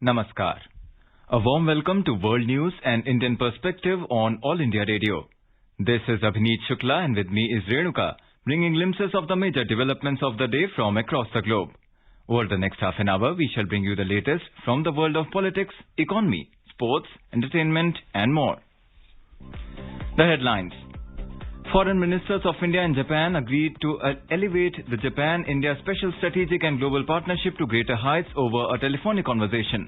Namaskar. A warm welcome to World News and Indian Perspective on All India Radio. This is Abhineet Shukla and with me is Renuka, bringing glimpses of the major developments of the day from across the globe. Over the next half an hour, we shall bring you the latest from the world of politics, economy, sports, entertainment and more. The headlines. Foreign ministers of India and Japan agreed to elevate the Japan-India Special Strategic and Global Partnership to greater heights over a telephonic conversation.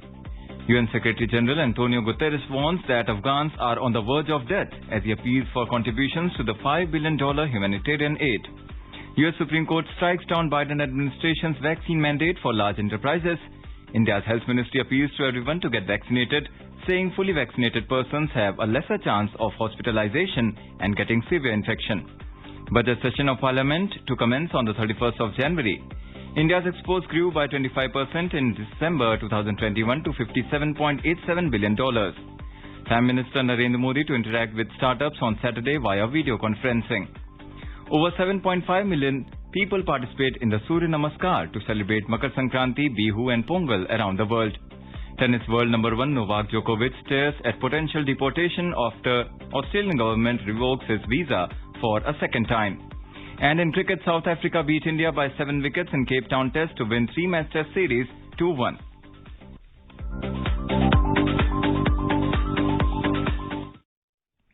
UN Secretary General Antonio Guterres warns that Afghans are on the verge of death as he appeals for contributions to the $5 billion humanitarian aid. US Supreme Court strikes down Biden administration's vaccine mandate for large enterprises. India's Health Ministry appeals to everyone to get vaccinated, saying fully vaccinated persons have a lesser chance of hospitalization and getting severe infection. Budget session of Parliament to commence on the 31st of January. India's exports grew by 25% in December 2021 to $57.87 billion. Prime Minister Narendra Modi to interact with startups on Saturday via video conferencing. Over 7.5 million people participate in the Surya Namaskar to celebrate Makar Sankranti, Bihu and Pongal around the world. Tennis world number 1 Novak Djokovic stares at potential deportation after Australian government revokes his visa for a second time. And in cricket, South Africa beat India by 7 wickets in Cape Town Test to win 3-match Test series 2-1.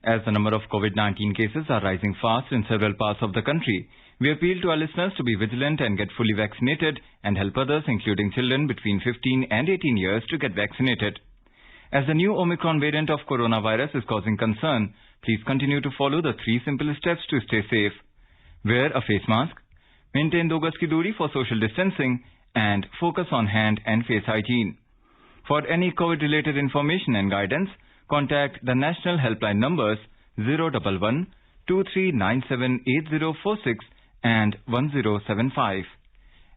As the number of COVID-19 cases are rising fast in several parts of the country, we appeal to our listeners to be vigilant and get fully vaccinated and help others, including children between 15 and 18 years, to get vaccinated. As the new Omicron variant of coronavirus is causing concern, please continue to follow the 3 simple steps to stay safe. Wear a face mask, maintain 2 gaz ki duri for social distancing, and focus on hand and face hygiene. For any COVID-related information and guidance, contact the national helpline numbers 011 2397 8046 and 1075.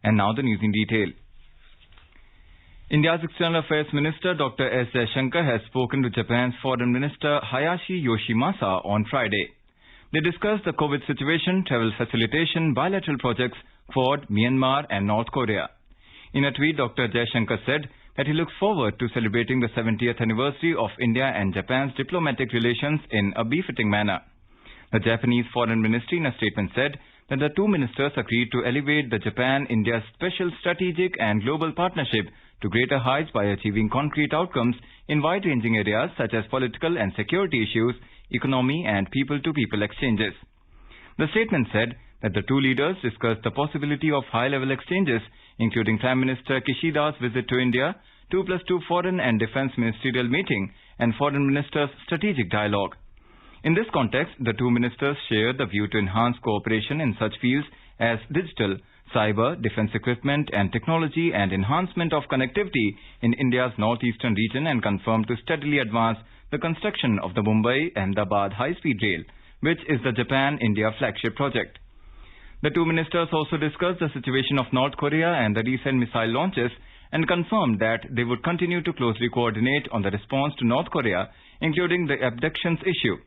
And now the news in detail. India's External Affairs Minister Dr. S. Jaishankar has spoken to Japan's Foreign Minister Hayashi Yoshimasa on Friday. They discussed the COVID situation, travel facilitation, bilateral projects, Quad, Myanmar and North Korea. In a tweet, Dr. Jaishankar said that he looks forward to celebrating the 70th anniversary of India and Japan's diplomatic relations in a befitting manner. The Japanese Foreign Ministry in a statement said that the 2 ministers agreed to elevate the Japan-India Special Strategic and Global Partnership to greater heights by achieving concrete outcomes in wide-ranging areas such as political and security issues, economy and people-to-people exchanges. The statement said that the 2 leaders discussed the possibility of high-level exchanges, including Prime Minister Kishida's visit to India, 2+2 Foreign and Defence Ministerial meeting, and Foreign Ministers' strategic dialogue. In this context, the 2 ministers shared the view to enhance cooperation in such fields as digital, cyber, defence equipment and technology and enhancement of connectivity in India's northeastern region and confirmed to steadily advance the construction of the Mumbai-Ahmedabad high-speed rail, which is the Japan-India flagship project. The 2 ministers also discussed the situation of North Korea and the recent missile launches and confirmed that they would continue to closely coordinate on the response to North Korea, including the abductions issue.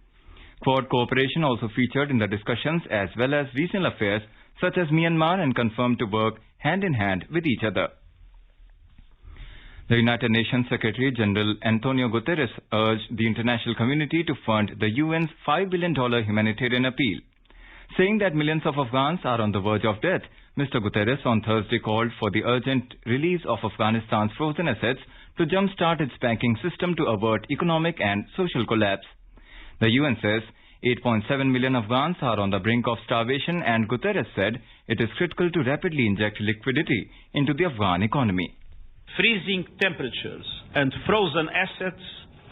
Quad cooperation also featured in the discussions as well as regional affairs such as Myanmar and confirmed to work hand in hand with each other. The United Nations Secretary General Antonio Guterres urged the international community to fund the UN's $5 billion humanitarian appeal. Saying that millions of Afghans are on the verge of death, Mr. Guterres on Thursday called for the urgent release of Afghanistan's frozen assets to jumpstart its banking system to avert economic and social collapse. The UN says 8.7 million Afghans are on the brink of starvation, and Guterres said it is critical to rapidly inject liquidity into the Afghan economy. Freezing temperatures and frozen assets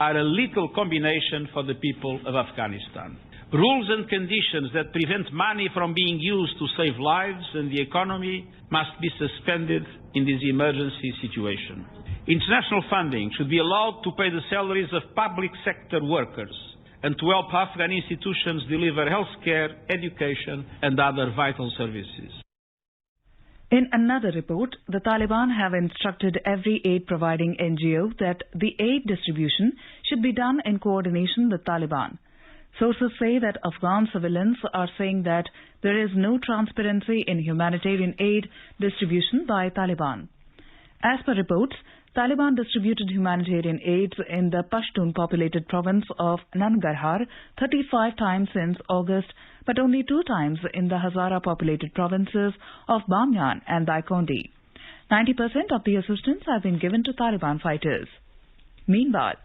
are a lethal combination for the people of Afghanistan. Rules and conditions that prevent money from being used to save lives and the economy must be suspended in this emergency situation. International funding should be allowed to pay the salaries of public sector workers and to help Afghan institutions deliver healthcare, education and other vital services. In another report, the Taliban have instructed every aid-providing NGO that the aid distribution should be done in coordination with Taliban. Sources say that Afghan civilians are saying that there is no transparency in humanitarian aid distribution by Taliban. As per reports, Taliban distributed humanitarian aid in the Pashtun-populated province of Nangarhar 35 times since August, but only 2 times in the Hazara-populated provinces of Bamyan and Daikondi. 90% of the assistance has been given to Taliban fighters. Meanwhile,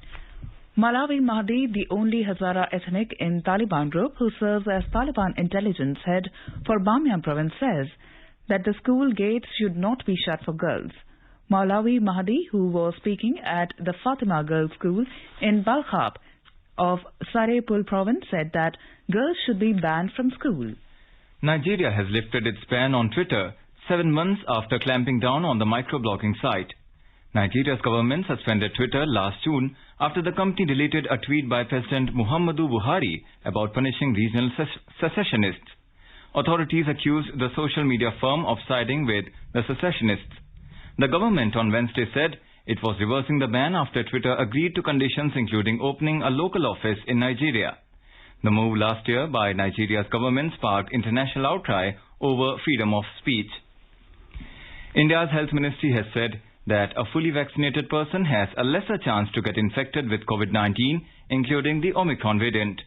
Malawi Mahdi, the only Hazara ethnic in Taliban group who serves as Taliban intelligence head for Bamyan province, says that the school gates should not be shut for girls. Malawi Mahdi, who was speaking at the Fatima Girls' School in Balkhab of Sarepul province, said that girls should be banned from school. Nigeria has lifted its ban on Twitter 7 months after clamping down on the microblogging site. Nigeria's government suspended Twitter last June after the company deleted a tweet by President Muhammadu Buhari about punishing regional secessionists. Authorities accused the social media firm of siding with the secessionists. The government on Wednesday said it was reversing the ban after Twitter agreed to conditions including opening a local office in Nigeria. The move last year by Nigeria's government sparked international outcry over freedom of speech. India's health ministry has said that a fully vaccinated person has a lesser chance to get infected with COVID-19, including the Omicron variant.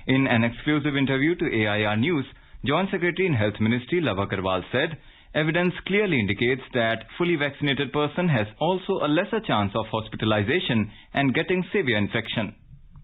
In an exclusive interview to AIR News, Joint Secretary in Health Ministry Lava Agarwal said, evidence clearly indicates that fully vaccinated person has also a lesser chance of hospitalization and getting severe infection.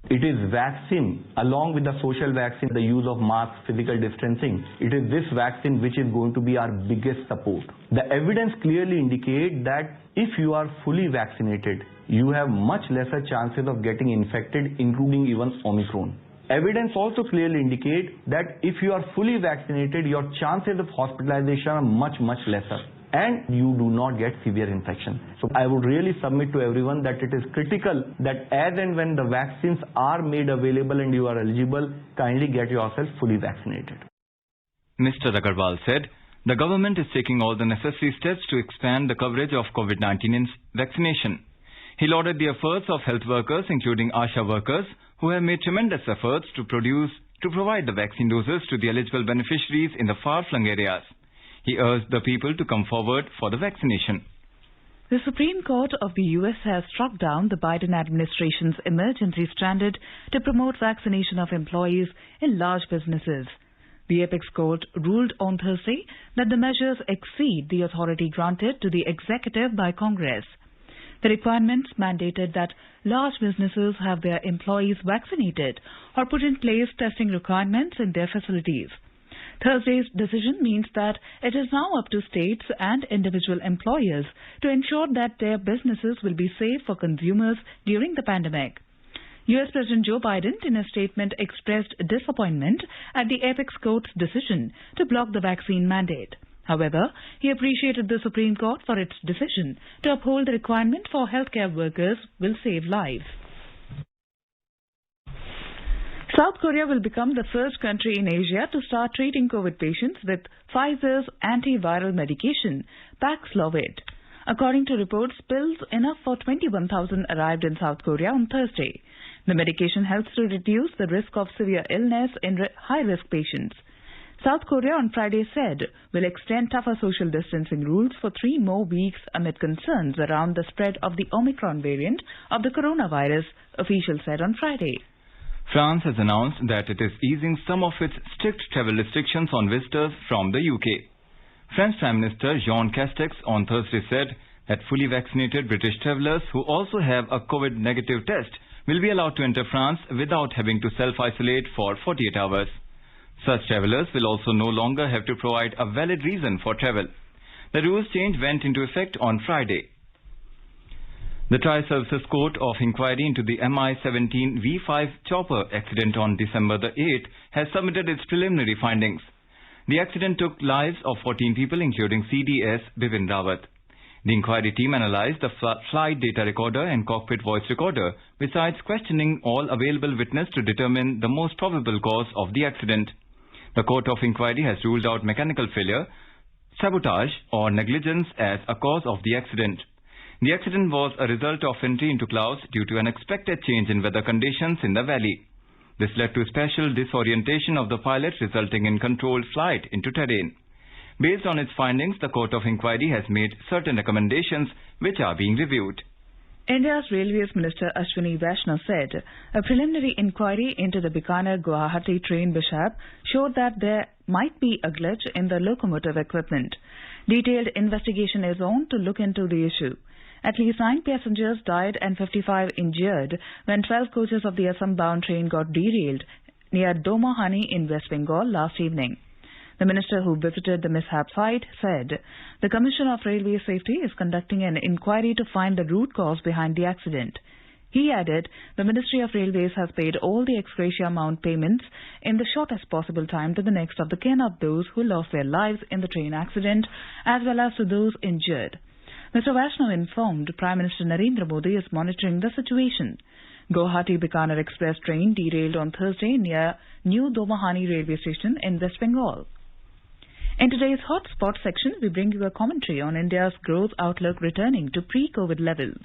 It is vaccine, along with the social vaccine, the use of masks, physical distancing. It is this vaccine which is going to be our biggest support. The evidence clearly indicates that if you are fully vaccinated, you have much lesser chances of getting infected, including even Omicron. Evidence also clearly indicates that if you are fully vaccinated, your chances of hospitalization are much lesser, and you do not get severe infection. So I would really submit to everyone that it is critical that as and when the vaccines are made available and you are eligible, kindly get yourself fully vaccinated. Mr. Agarwal said the government is taking all the necessary steps to expand the coverage of COVID-19 vaccination. He lauded the efforts of health workers, including ASHA workers, who have made tremendous efforts to provide the vaccine doses to the eligible beneficiaries in the far-flung areas. He urged the people to come forward for the vaccination. The Supreme Court of the U.S. has struck down the Biden administration's emergency standard to promote vaccination of employees in large businesses. The Apex Court ruled on Thursday that the measures exceed the authority granted to the executive by Congress. The requirements mandated that large businesses have their employees vaccinated or put in place testing requirements in their facilities. Thursday's decision means that it is now up to states and individual employers to ensure that their businesses will be safe for consumers during the pandemic. U.S. President Joe Biden, in a statement, expressed disappointment at the Apex Court's decision to block the vaccine mandate. However, he appreciated the Supreme Court for its decision to uphold the requirement for healthcare workers will save lives. South Korea will become the first country in Asia to start treating COVID patients with Pfizer's antiviral medication, Paxlovid. According to reports, pills enough for 21,000 arrived in South Korea on Thursday. The medication helps to reduce the risk of severe illness in high-risk patients. South Korea on Friday said will extend tougher social distancing rules for 3 more weeks amid concerns around the spread of the Omicron variant of the coronavirus, officials said on Friday. France has announced that it is easing some of its strict travel restrictions on visitors from the UK. French Prime Minister Jean Castex on Thursday said that fully vaccinated British travellers who also have a COVID negative test will be allowed to enter France without having to self-isolate for 48 hours. Such travellers will also no longer have to provide a valid reason for travel. The rules change went into effect on Friday. The Tri-Services Court of Inquiry into the Mi-17 V5 chopper accident on December the 8th has submitted its preliminary findings. The accident took lives of 14 people, including CDS Bipin Rawat. The inquiry team analyzed the flight data recorder and cockpit voice recorder, besides questioning all available witnesses to determine the most probable cause of the accident. The Court of Inquiry has ruled out mechanical failure, sabotage or negligence as a cause of the accident. The accident was a result of entry into clouds due to an unexpected change in weather conditions in the valley. This led to special disorientation of the pilot, resulting in controlled flight into terrain. Based on its findings, the Court of Inquiry has made certain recommendations which are being reviewed. India's Railways Minister Ashwini Vaishnaw said a preliminary inquiry into the Bikaner-Guwahati train mishap showed that there might be a glitch in the locomotive equipment. Detailed investigation is on to look into the issue. At least 9 passengers died and 55 injured when 12 coaches of the Assam-bound train got derailed near Domahani in West Bengal last evening. The minister who visited the mishap site said the Commission of Railway Safety is conducting an inquiry to find the root cause behind the accident. He added the Ministry of Railways has paid all the ex gratia amount payments in the shortest possible time to the next of the kin of those who lost their lives in the train accident as well as to those injured. Mr. Vaishnaw informed Prime Minister Narendra Modi is monitoring the situation. Guwahati-Bikaner Express train derailed on Thursday near New Domahani railway station in West Bengal. In today's Hotspot section, we bring you a commentary on India's growth outlook returning to pre-COVID levels.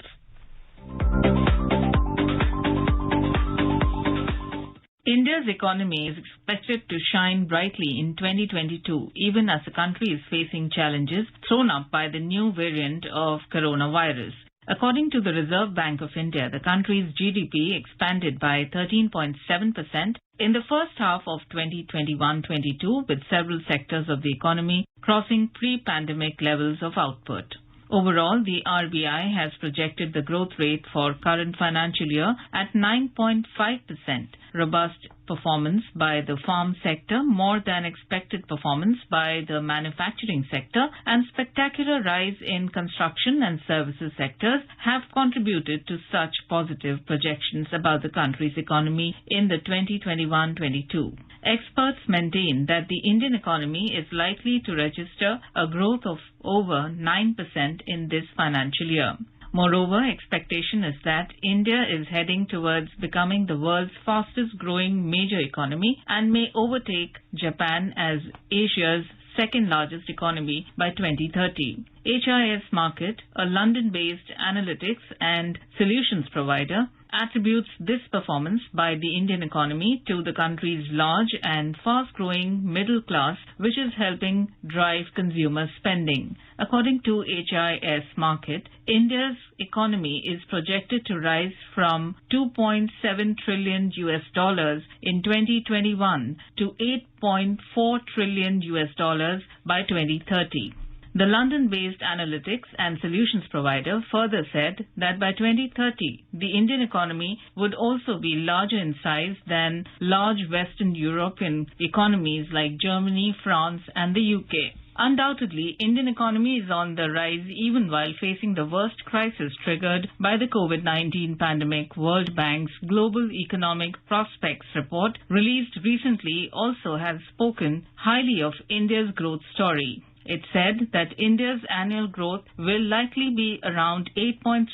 India's economy is expected to shine brightly in 2022, even as the country is facing challenges thrown up by the new variant of coronavirus. According to the Reserve Bank of India, the country's GDP expanded by 13.7% in the first half of 2021-22, with several sectors of the economy crossing pre-pandemic levels of output. Overall, the RBI has projected the growth rate for current financial year at 9.5%. Robust performance by the farm sector, more than expected performance by the manufacturing sector, and spectacular rise in construction and services sectors have contributed to such positive projections about the country's economy in the 2021-22. Experts maintain that the Indian economy is likely to register a growth of over 9% in this financial year. Moreover, expectation is that India is heading towards becoming the world's fastest growing major economy and may overtake Japan as Asia's second largest economy by 2030. HIS Market, a London-based analytics and solutions provider, attributes this performance by the Indian economy to the country's large and fast-growing middle class, which is helping drive consumer spending. According to HIS Market, India's economy is projected to rise from $2.7 trillion in 2021 to $8.4 trillion by 2030. The London-based analytics and solutions provider further said that by 2030, the Indian economy would also be larger in size than large Western European economies like Germany, France, and the UK. Undoubtedly, Indian economy is on the rise even while facing the worst crisis triggered by the COVID-19 pandemic. World Bank's Global Economic Prospects report, released recently, also has spoken highly of India's growth story. It said that India's annual growth will likely be around 8.3%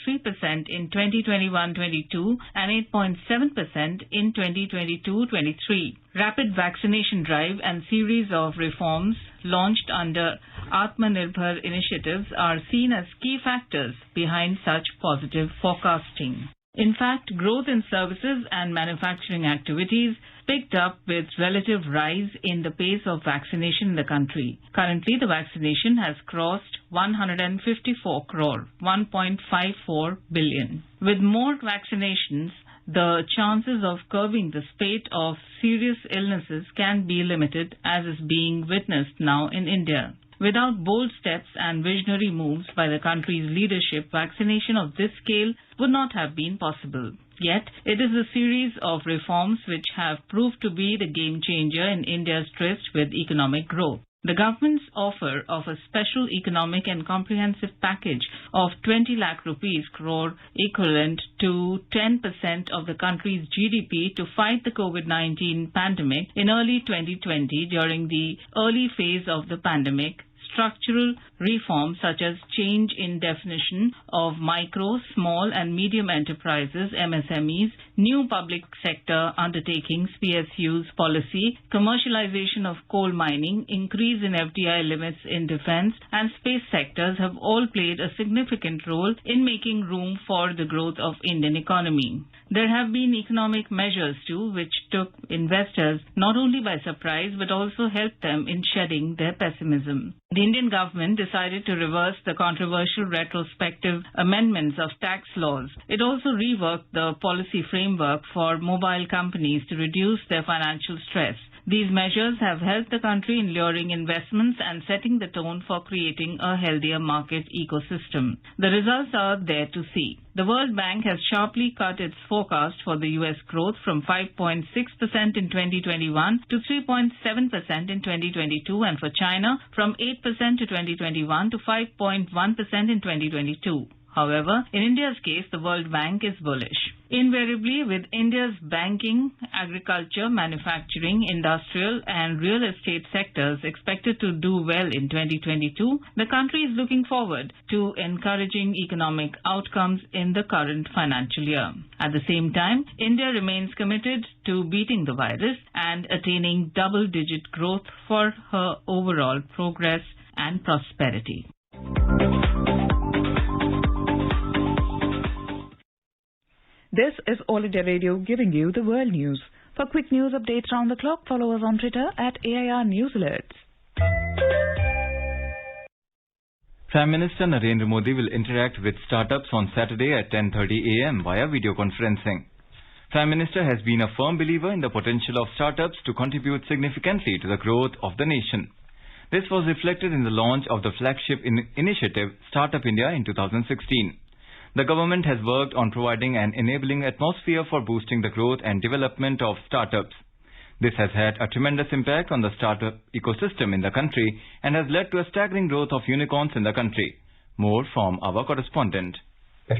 in 2021-22 and 8.7% in 2022-23. Rapid vaccination drive and series of reforms launched under Atmanirbhar initiatives are seen as key factors behind such positive forecasting. In fact, growth in services and manufacturing activities picked up with relative rise in the pace of vaccination in the country. Currently, the vaccination has crossed 154 crore, 1.54 billion. With more vaccinations, the chances of curbing the spate of serious illnesses can be limited, as is being witnessed now in India. Without bold steps and visionary moves by the country's leadership, vaccination of this scale would not have been possible. Yet, it is a series of reforms which have proved to be the game changer in India's tryst with economic growth. The government's offer of a special economic and comprehensive package of 20 lakh rupees crore, equivalent to 10% of the country's GDP, to fight the COVID-19 pandemic in early 2020 during the early phase of the pandemic. Structural reforms such as change in definition of micro, small and medium enterprises, MSMEs, new public sector undertakings, PSUs policy, commercialization of coal mining, increase in FDI limits in defense and space sectors have all played a significant role in making room for the growth of Indian economy. There have been economic measures too which took investors not only by surprise but also helped them in shedding their pessimism. The Indian government decided to reverse the controversial retrospective amendments of tax laws. It also reworked the policy framework for mobile companies to reduce their financial stress. These measures have helped the country in luring investments and setting the tone for creating a healthier market ecosystem. The results are there to see. The World Bank has sharply cut its forecast for the U.S. growth from 5.6% in 2021 to 3.7% in 2022, and for China from 8% to 2021 to 5.1% in 2022. However, in India's case, the World Bank is bullish. Invariably, with India's banking, agriculture, manufacturing, industrial and real estate sectors expected to do well in 2022, the country is looking forward to encouraging economic outcomes in the current financial year. At the same time, India remains committed to beating the virus and attaining double-digit growth for her overall progress and prosperity. This is All India Radio giving you the world news. For quick news updates round the clock, follow us on Twitter at AIR News Alerts. Prime Minister Narendra Modi will interact with startups on Saturday at 10:30 a.m. via video conferencing. Prime Minister has been a firm believer in the potential of startups to contribute significantly to the growth of the nation. This was reflected in the launch of the flagship initiative Startup India in 2016. The government has worked on providing an enabling atmosphere for boosting the growth and development of startups. This has had a tremendous impact on the startup ecosystem in the country and has led to a staggering growth of unicorns in the country. More from our correspondent.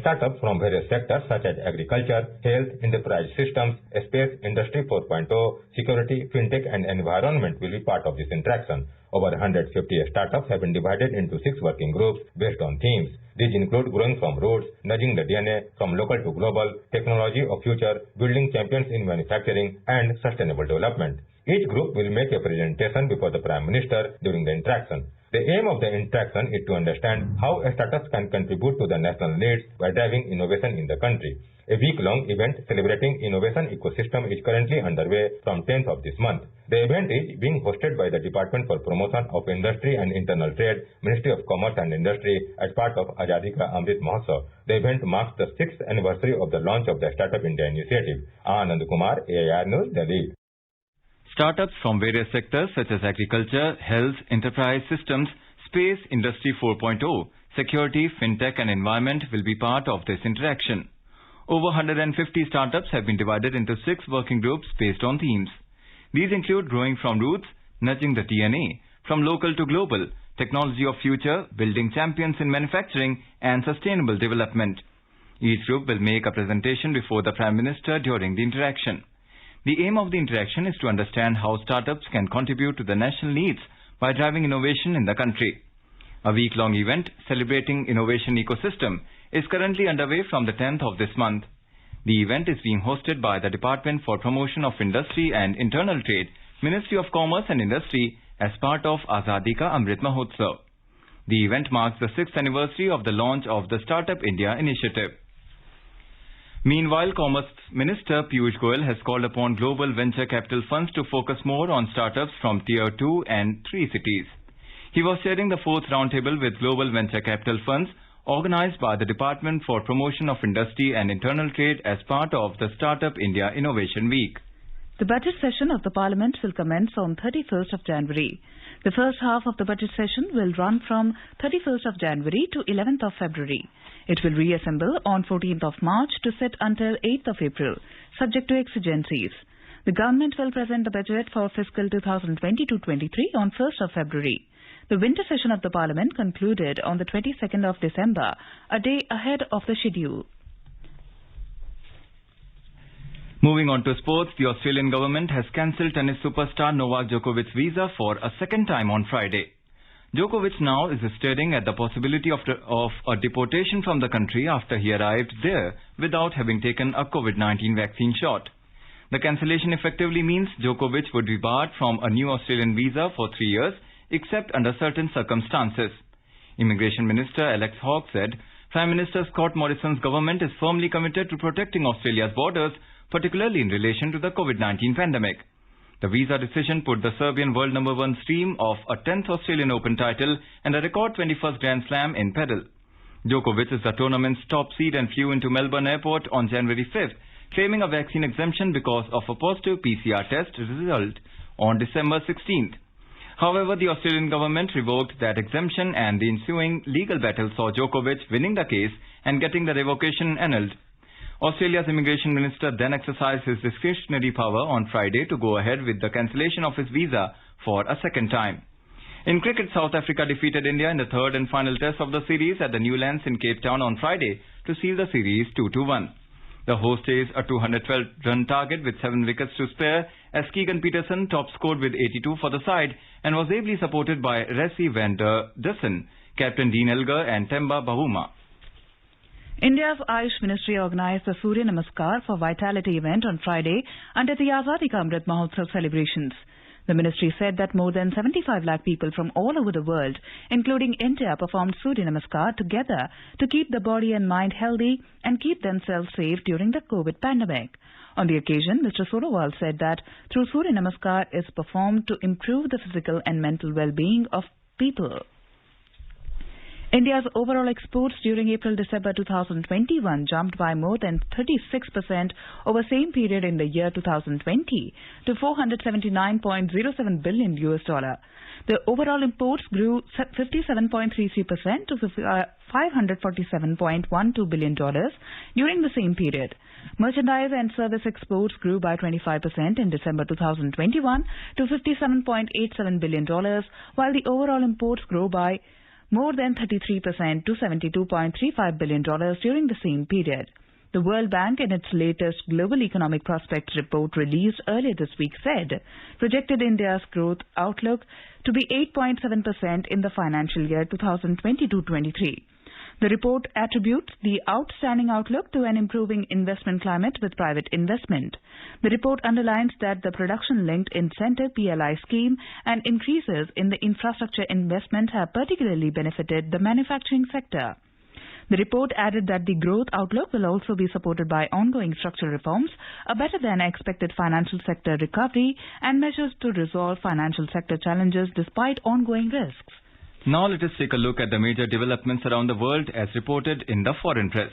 Startups from various sectors such as agriculture, health, enterprise systems, space, industry 4.0, security, fintech and environment will be part of this interaction. Over 150 startups have been divided into 6 working groups based on themes. These include growing from roots, nudging the DNA from local to global, technology of future, building champions in manufacturing and sustainable development. Each group will make a presentation before the Prime Minister during the interaction. The aim of the interaction is to understand how startups can contribute to the national needs by driving innovation in the country. A week-long event celebrating innovation ecosystem is currently underway from 10th of this month. The event is being hosted by the Department for Promotion of Industry and Internal Trade, Ministry of Commerce and Industry as part of Azadi Ka Amrit Mahotsav. The event marks the 6th anniversary of the launch of the Startup India initiative. Anand Kumar, AIR News, Delhi. Startups from various sectors such as agriculture, health, enterprise systems, space, industry 4.0, security, fintech and environment will be part of this interaction. Over 150 startups have been divided into 6 working groups based on themes. These include growing from roots, nudging the DNA, from local to global, technology of future, building champions in manufacturing and sustainable development. Each group will make a presentation before the Prime Minister during the interaction. The aim of the interaction is to understand how startups can contribute to the national needs by driving innovation in the country. A week-long event celebrating innovation ecosystem is currently underway from the 10th of this month. The event is being hosted by the Department for Promotion of Industry and Internal Trade, Ministry of Commerce and Industry as part of Azadi Ka Amrit Mahotsav. The event marks the 6th anniversary of the launch of the Startup India initiative. Meanwhile, Commerce Minister Piyush Goyal has called upon global venture capital funds to focus more on startups from Tier 2 and 3 cities. He was chairing the 4th roundtable with global venture capital funds organized by the Department for Promotion of Industry and Internal Trade as part of the Startup India Innovation Week. The budget session of the Parliament will commence on 31st of January. The first half of the budget session will run from 31st of January to 11th of February. It will reassemble on 14th of March to sit until 8th of April, subject to exigencies. The government will present the budget for fiscal 2022-23 on 1st of February. The winter session of the Parliament concluded on the 22nd of December, a day ahead of the schedule. Moving on to sports, the Australian government has cancelled tennis superstar Novak Djokovic's visa for a second time on Friday. Djokovic now is staring at the possibility of a deportation from the country after he arrived there without having taken a COVID-19 vaccine shot. The cancellation effectively means Djokovic would be barred from a new Australian visa for 3 years, except under certain circumstances. Immigration Minister Alex Hawke said, Prime Minister Scott Morrison's government is firmly committed to protecting Australia's borders, particularly in relation to the COVID-19 pandemic. The visa decision put the Serbian world number 1 stream of a 10th Australian Open title and a record 21st Grand Slam in pedal. Djokovic is the tournament's top seed and flew into Melbourne Airport on January 5th, claiming a vaccine exemption because of a positive PCR test result on December 16th. However, the Australian government revoked that exemption, and the ensuing legal battle saw Djokovic winning the case and getting the revocation annulled. Australia's immigration minister then exercised his discretionary power on Friday to go ahead with the cancellation of his visa for a second time. In cricket, South Africa defeated India in the third and final test of the series at the Newlands in Cape Town on Friday to seal the series 2-1. The host is a 212-run target with 7 wickets to spare as Keegan Peterson top scored with 82 for the side and was ably supported by Rassie van der Dussen, Captain Dean Elgar and Temba Bavuma. India's Ayush Ministry organized the Surya Namaskar for Vitality event on Friday under the Azadi Ka Amrit Mahotsav celebrations. The ministry said that more than 75 lakh people from all over the world, including India, performed Surya Namaskar together to keep the body and mind healthy and keep themselves safe during the COVID pandemic. On the occasion, Mr. Sonowal said that through Surya Namaskar is performed to improve the physical and mental well-being of people. India's overall exports during April-December 2021 jumped by more than 36% over same period in the year 2020 to $479.07 billion. The overall imports grew 57.33% to $547.12 billion during the same period. Merchandise and service exports grew by 25% in December 2021 to $57.87 billion, while the overall imports grew by more than 33% to $72.35 billion during the same period. The World Bank, in its latest Global Economic Prospects report released earlier this week, projected India's growth outlook to be 8.7% in the financial year 2022-23. The report attributes the outstanding outlook to an improving investment climate with private investment. The report underlines that the production-linked incentive PLI scheme and increases in the infrastructure investment have particularly benefited the manufacturing sector. The report added that the growth outlook will also be supported by ongoing structural reforms, a better-than-expected financial sector recovery, and measures to resolve financial sector challenges despite ongoing risks. Now let us take a look at the major developments around the world as reported in the foreign press.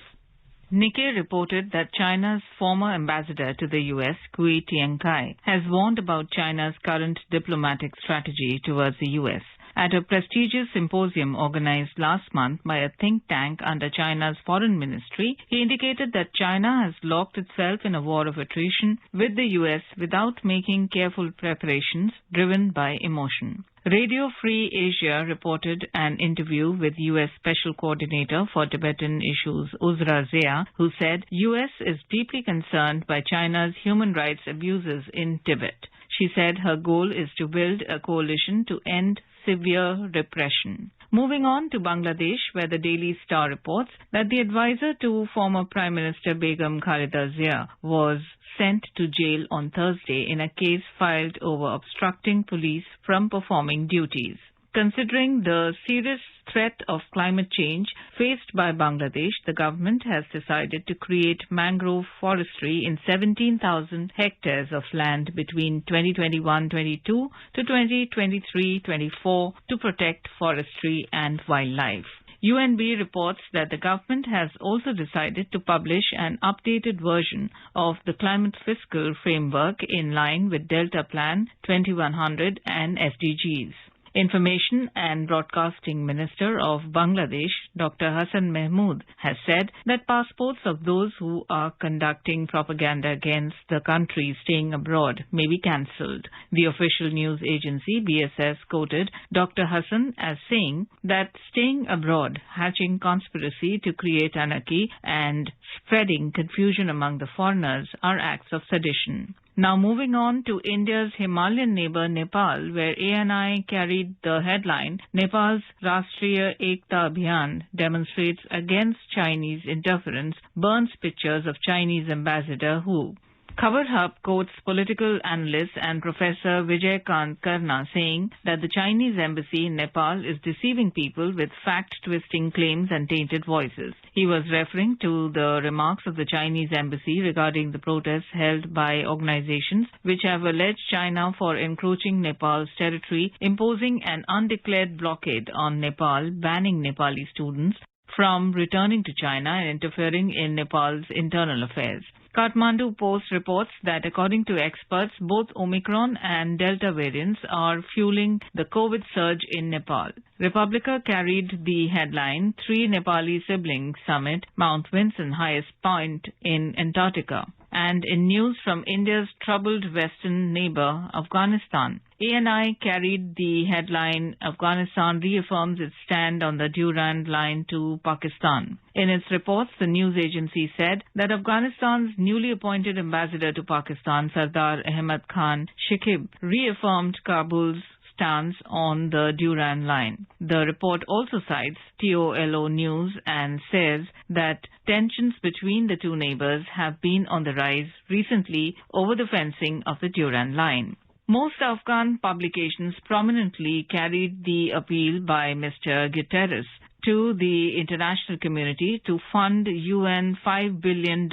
Nikkei reported that China's former ambassador to the US, Cui Tiankai, has warned about China's current diplomatic strategy towards the US. At a prestigious symposium organized last month by a think tank under China's foreign ministry, he indicated that China has locked itself in a war of attrition with the US without making careful preparations driven by emotion. Radio Free Asia reported an interview with U.S. Special Coordinator for Tibetan Issues Uzra Zia, who said U.S. is deeply concerned by China's human rights abuses in Tibet. She said her goal is to build a coalition to end severe repression. Moving on to Bangladesh, where the Daily Star reports that the advisor to former Prime Minister Begum Khalida Zia was sent to jail on Thursday in a case filed over obstructing police from performing duties. Considering the serious threat of climate change faced by Bangladesh, the government has decided to create mangrove forestry in 17,000 hectares of land between 2021-22 to 2023-24 to protect forestry and wildlife. UNB reports that the government has also decided to publish an updated version of the climate fiscal framework in line with Delta Plan 2100 and SDGs. Information and Broadcasting Minister of Bangladesh, Dr. Hassan Mahmood, has said that passports of those who are conducting propaganda against the country staying abroad may be cancelled. The official news agency, BSS, quoted Dr. Hassan as saying that staying abroad, hatching conspiracy to create anarchy, and spreading confusion among the foreigners are acts of sedition. Now moving on to India's Himalayan neighbour Nepal, where ANI carried the headline, Nepal's Rashtriya Ekta Abhiyan demonstrates against Chinese interference, burns pictures of Chinese ambassador Hu. Covet Hub quotes political analyst and Professor Vijayakant Karna saying that the Chinese embassy in Nepal is deceiving people with fact-twisting claims and tainted voices. He was referring to the remarks of the Chinese embassy regarding the protests held by organizations which have alleged China for encroaching Nepal's territory, imposing an undeclared blockade on Nepal, banning Nepali students from returning to China and interfering in Nepal's internal affairs. Kathmandu Post reports that according to experts, both Omicron and Delta variants are fueling the COVID surge in Nepal. Republica carried the headline, 3 Nepali Siblings Summit, Mount Vinson Highest Point in Antarctica. And in news from India's troubled western neighbor, Afghanistan, ANI carried the headline, Afghanistan reaffirms its stand on the Durand Line to Pakistan. In its reports, the news agency said that Afghanistan's newly appointed ambassador to Pakistan, Sardar Ahmad Khan Shikib, reaffirmed Kabul's stance on the Durand Line. The report also cites TOLO News and says that tensions between the two neighbors have been on the rise recently over the fencing of the Durand Line. Most Afghan publications prominently carried the appeal by Mr. Guterres to the international community to fund UN $5 billion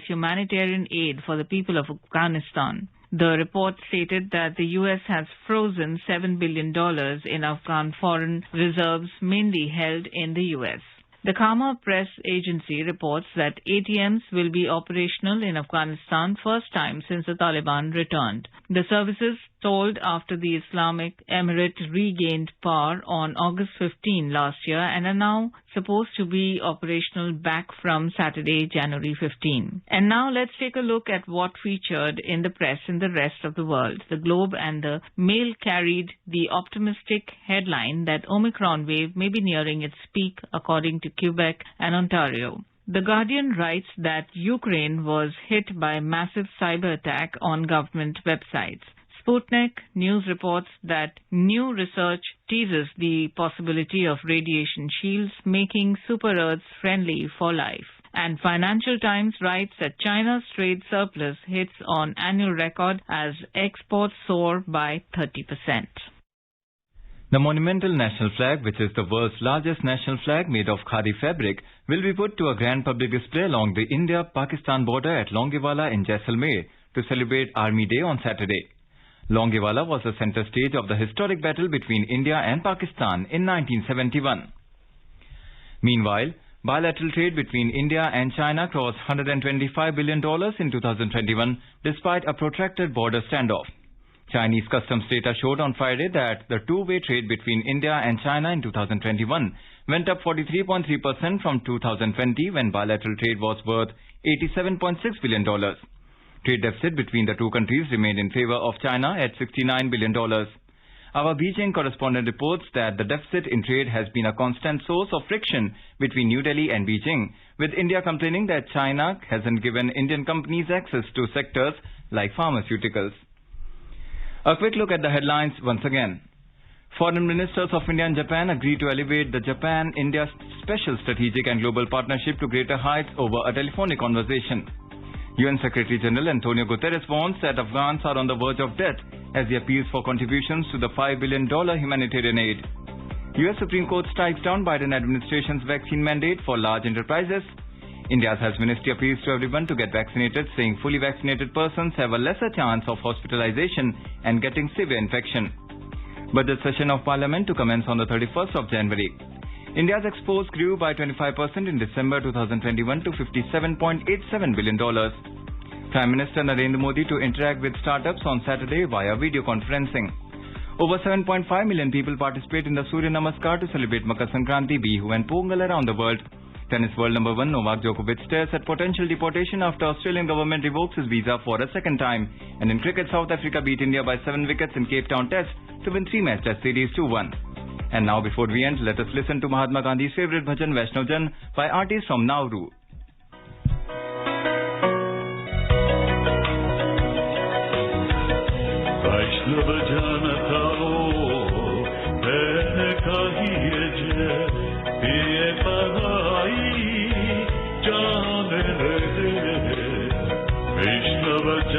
humanitarian aid for the people of Afghanistan. The report stated that the U.S. has frozen $7 billion in Afghan foreign reserves, mainly held in the U.S. The Kama press agency reports that ATMs will be operational in Afghanistan first time since the Taliban returned. The services stalled after the Islamic Emirate regained power on August 15 last year and are now supposed to be operational back from Saturday, January 15. And now let's take a look at what featured in the press in the rest of the world. The Globe and the Mail carried the optimistic headline that Omicron wave may be nearing its peak, according to Quebec and Ontario. The Guardian writes that Ukraine was hit by a massive cyber attack on government websites. Sputnik News reports that new research teases the possibility of radiation shields making super-Earths friendly for life. And Financial Times writes that China's trade surplus hits on annual record as exports soar by 30%. The monumental national flag, which is the world's largest national flag made of khadi fabric, will be put to a grand public display along the India-Pakistan border at Longewala in Jaisalmer to celebrate Army Day on Saturday. Longewala was the center stage of the historic battle between India and Pakistan in 1971. Meanwhile, bilateral trade between India and China crossed $125 billion in 2021 despite a protracted border standoff. Chinese customs data showed on Friday that the two-way trade between India and China in 2021 went up 43.3% from 2020 when bilateral trade was worth $87.6 billion. Trade deficit between the two countries remained in favor of China at $69 billion. Our Beijing correspondent reports that the deficit in trade has been a constant source of friction between New Delhi and Beijing, with India complaining that China hasn't given Indian companies access to sectors like pharmaceuticals. A quick look at the headlines once again. Foreign ministers of India and Japan agreed to elevate the Japan-India Special Strategic and Global Partnership to greater heights over a telephonic conversation. UN Secretary General Antonio Guterres warns that Afghans are on the verge of death as he appeals for contributions to the $5 billion humanitarian aid. US Supreme Court strikes down Biden administration's vaccine mandate for large enterprises. India's Health Ministry appeals to everyone to get vaccinated, saying fully vaccinated persons have a lesser chance of hospitalization and getting severe infection. Budget session of Parliament to commence on the 31st of January. India's exports grew by 25% in December 2021 to $57.87 billion. Prime Minister Narendra Modi to interact with startups on Saturday via video conferencing. Over 7.5 million people participate in the Surya Namaskar to celebrate Makar Sankranti, Bihu and Pongal around the world. Tennis world number 1 Novak Djokovic stares at potential deportation after Australian government revokes his visa for a second time. And in cricket, South Africa beat India by 7 wickets in Cape Town Test to win 3-match Test series 2-1. And now before we end, let us listen to Mahatma Gandhi's favourite bhajan Vaishnav Jan by artists from Nauru. Vaishnav Jan Vaishnav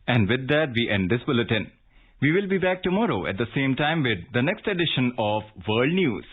And with that, we end this bulletin. We will be back tomorrow at the same time with the next edition of World News.